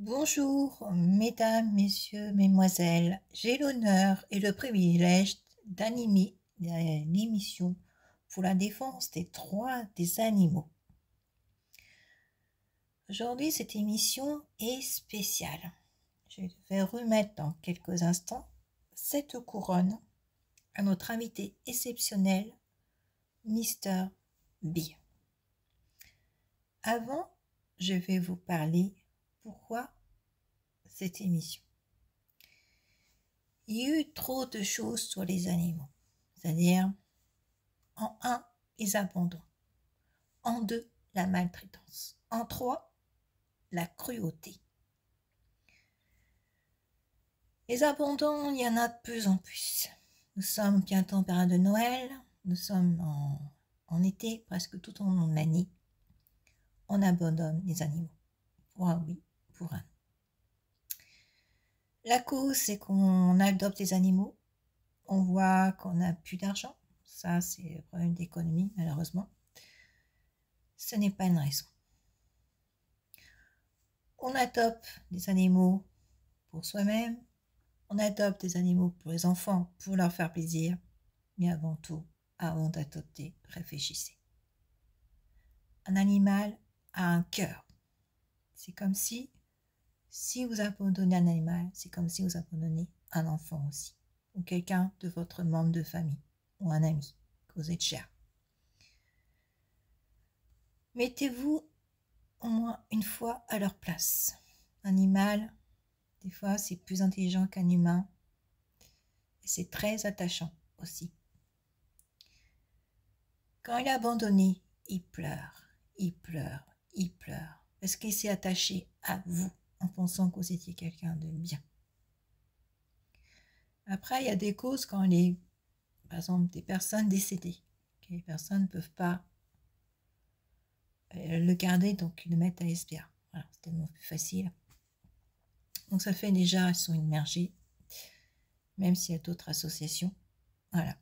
Bonjour, mesdames, messieurs, mesdemoiselles. J'ai l'honneur et le privilège d'animer l'émission pour la défense des droits des animaux. Aujourd'hui, cette émission est spéciale. Je vais remettre dans quelques instants cette couronne à notre invité exceptionnel, Mister B. Avant, je vais vous parler pourquoi cette émission. Il y a eu trop de choses sur les animaux, c'est-à-dire en un, les abandons, en deux, la maltraitance, en trois, la cruauté. Les abandons, il y en a de plus en plus. Nous sommes bientôt en période de Noël, nous sommes en été, presque tout au long de l'année. On abandonne les animaux, pour un oui, pour un non. La cause, c'est qu'on adopte les animaux, on voit qu'on n'a plus d'argent. Ça, c'est le problème d'économie, malheureusement. Ce n'est pas une raison. On adopte des animaux pour soi-même, on adopte des animaux pour les enfants, pour leur faire plaisir, mais avant tout, avant d'adopter, réfléchissez. Un animal a un cœur. C'est comme si vous abandonnez un animal, c'est comme si vous abandonnez un enfant aussi, ou quelqu'un de votre membre de famille, ou un ami que vous êtes cher. Mettez-vous au moins une fois à leur place. Un animal, des fois, c'est plus intelligent qu'un humain, et c'est très attachant aussi. Quand il est abandonné, il pleure, il pleure, il pleure, parce qu'il s'est attaché à vous en pensant que vous étiez quelqu'un de bien. Après, il y a des causes quand par exemple, des personnes décédées. Les personnes ne peuvent pas le garder, donc ils le mettent à SPA. Voilà, c'est tellement plus facile. Donc ça fait déjà, ils sont immergés, même s'il y a d'autres associations. Voilà.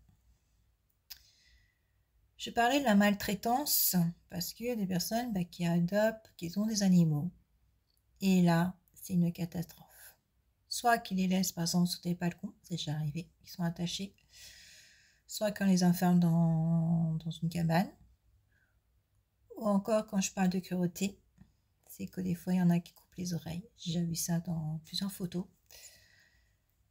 Je parlais de la maltraitance parce qu'il y a des personnes qui adoptent, qui ont des animaux. Et là, c'est une catastrophe. Soit qu'ils les laissent, par exemple, sur des balcons, c'est déjà arrivé, ils sont attachés. Soit qu'on les enferme dans une cabane. Ou encore, quand je parle de cruauté, c'est que des fois, il y en a qui coupent les oreilles. J'ai déjà vu ça dans plusieurs photos.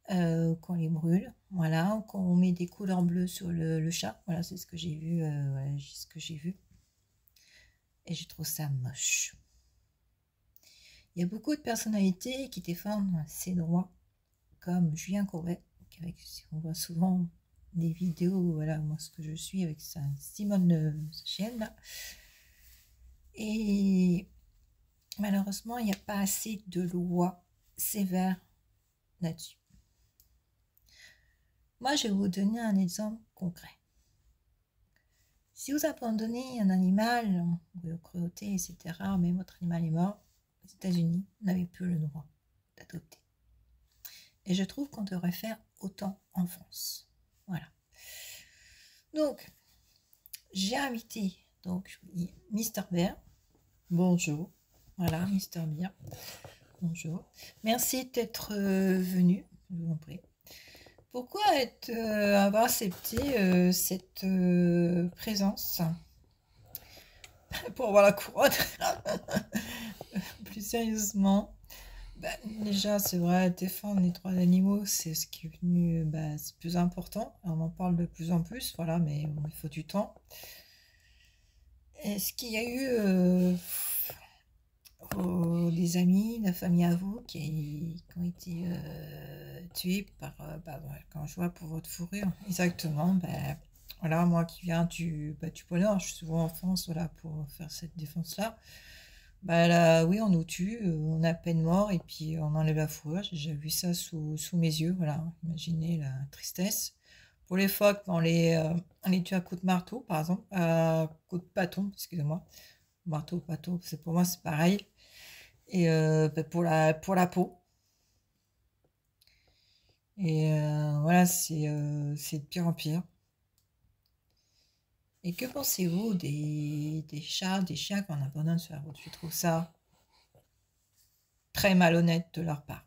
Qu'on les brûle, voilà, ou qu'on met des couleurs bleues sur le chat. Voilà, c'est ce que j'ai vu. Voilà, ce que j'ai vu. Et je trouve ça moche. Il y a beaucoup de personnalités qui défendent ces droits, comme Julien Courbet, avec, on voit souvent des vidéos, voilà, moi ce que je suis avec sa Simone chienne là. Et malheureusement, il n'y a pas assez de lois sévères là-dessus. Moi, je vais vous donner un exemple concret. Si vous abandonnez un animal, de cruauté, etc., mais votre animal est mort, aux États-Unis, vous n'avez plus le droit d'adopter. Et je trouve qu'on devrait faire autant en France. Voilà. Donc, j'ai invité donc Mister Bear. Bonjour. Voilà, Mister Bear. Bonjour. Merci d'être venu, je vous en prie. Pourquoi avoir accepté cette présence pour avoir la couronne? Plus sérieusement, déjà, c'est vrai, défendre les droits d'animaux, c'est ce qui est venu, c'est plus important. On en parle de plus en plus, voilà, mais bon, il faut du temps. Est-ce qu'il y a eu des amis, la famille à vous qui ont été tués par, quand je vois pour votre fourrure, exactement, voilà, moi qui viens du pôle Nord, je suis souvent en France, voilà, pour faire cette défense-là. Là, oui, on nous tue, on est à peine mort et puis on enlève la fourrure. J'ai déjà vu ça sous mes yeux, voilà. Imaginez la tristesse. Pour les phoques, on les tue à coups de marteau, par exemple, à coups de bâton, excusez-moi. Marteau, bateau, pour moi, c'est pareil. Et pour la peau. Et voilà, c'est de pire en pire. Et que pensez-vous des chats, des chiens qu'on abandonne sur la route? Je trouve ça très malhonnête de leur part.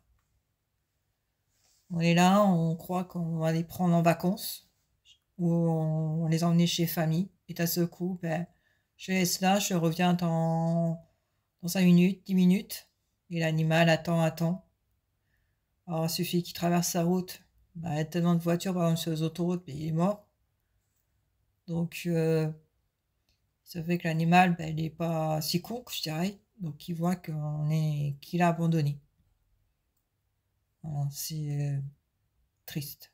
On est là, on croit qu'on va les prendre en vacances ou on les emmener chez famille. Et à ce coup, ben, je laisse là, je reviens dans 5 minutes, 10 minutes. Et l'animal attend. Alors, il suffit qu'il traverse sa route. Ben, il y a tellement de voitures, par exemple, sur les autoroutes, mais il est mort. Donc, ça fait que l'animal, ben, il n'est pas si con, je dirais. Donc, il voit qu'il a abandonné. Voilà, c'est triste.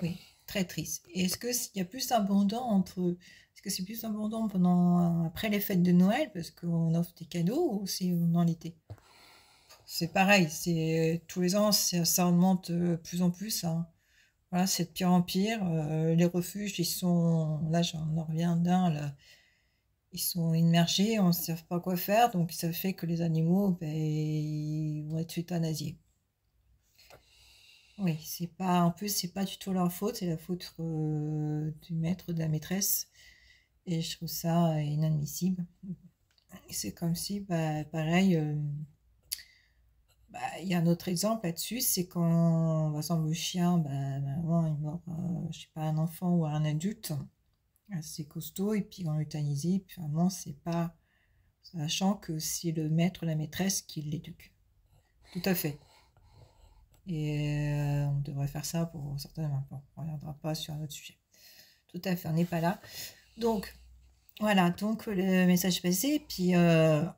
Oui, très triste. Et est-ce que s'il y a plus abondant est-ce que c'est plus abondant après les fêtes de Noël parce qu'on offre des cadeaux ou c'est dans l'été? C'est pareil, c'est tous les ans, ça augmente de plus en plus, hein. Voilà, c'est de pire en pire. Les refuges, là, j'en reviens d'un, là, ils sont immergés, on ne sait pas quoi faire, donc ça fait que les animaux, ben, ils vont être euthanasiés. Oui, en plus, c'est pas du tout leur faute, c'est la faute du maître, de la maîtresse. Et je trouve ça inadmissible. C'est comme si, bah, pareil, bah, il y a un autre exemple là-dessus, c'est quand, par exemple, le chien, bah, vraiment, il mord, je sais pas, un enfant ou un adulte assez costaud, et puis on l'euthanasie, puis vraiment, c'est pas, sachant que c'est le maître, la maîtresse qui l'éduque. Tout à fait. Et on devrait faire ça pour certains. Bon, on ne reviendra pas sur un autre sujet. Tout à fait, on n'est pas là. Donc, voilà, donc le message passé. Puis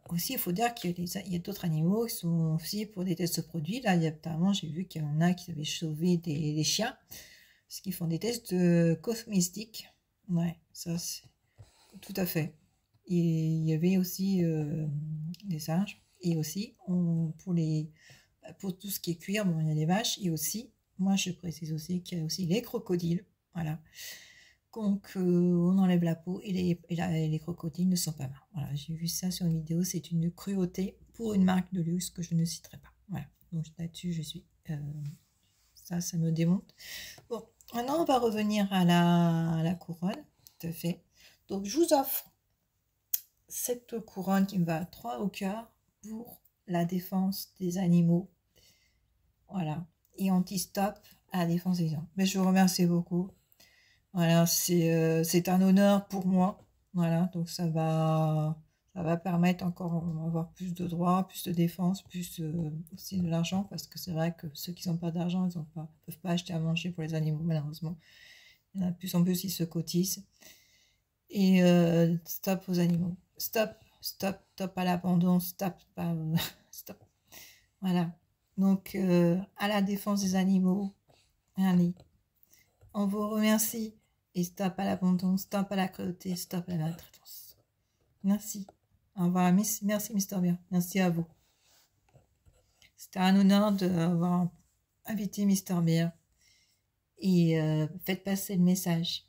aussi, il faut dire qu'il y a d'autres animaux qui sont aussi pour des tests de produits. Là, apparemment, j'ai vu qu'il y en a qui avaient sauvé des chiens, parce qu'ils font des tests de cosmétiques. Ouais, ça, c'est tout à fait. Et il y avait aussi des singes. Et aussi, pour tout ce qui est cuir, bon, il y a les vaches. Et aussi, moi, je précise aussi qu'il y a aussi les crocodiles. Voilà. Donc, on enlève la peau et les crocodiles ne sont pas morts. Voilà, j'ai vu ça sur une vidéo. C'est une cruauté pour une marque de luxe que je ne citerai pas. Voilà, donc là-dessus, je suis... ça me démonte. Bon, maintenant, on va revenir à la couronne. Tout à fait. Donc, je vous offre cette couronne qui me va 3 au cœur pour la défense des animaux. Voilà. Et anti-stop à la défense des gens. Mais je vous remercie beaucoup. Voilà, c'est un honneur pour moi. Voilà, donc ça va permettre encore d'avoir plus de droits, plus de défense, plus aussi de l'argent, parce que c'est vrai que ceux qui n'ont pas d'argent, ils peuvent pas acheter à manger pour les animaux, malheureusement. Il y en a de plus en plus, ils se cotisent. Et stop aux animaux. Stop à l'abandon, stop. Voilà. Donc, à la défense des animaux, allez, on vous remercie. Et stop à l'abandon, stop à la cruauté, stop à la maltraitance. Merci. Au revoir. Merci, Mister Bear. Merci à vous. C'était un honneur d'avoir invité Mister Bear. Et faites passer le message.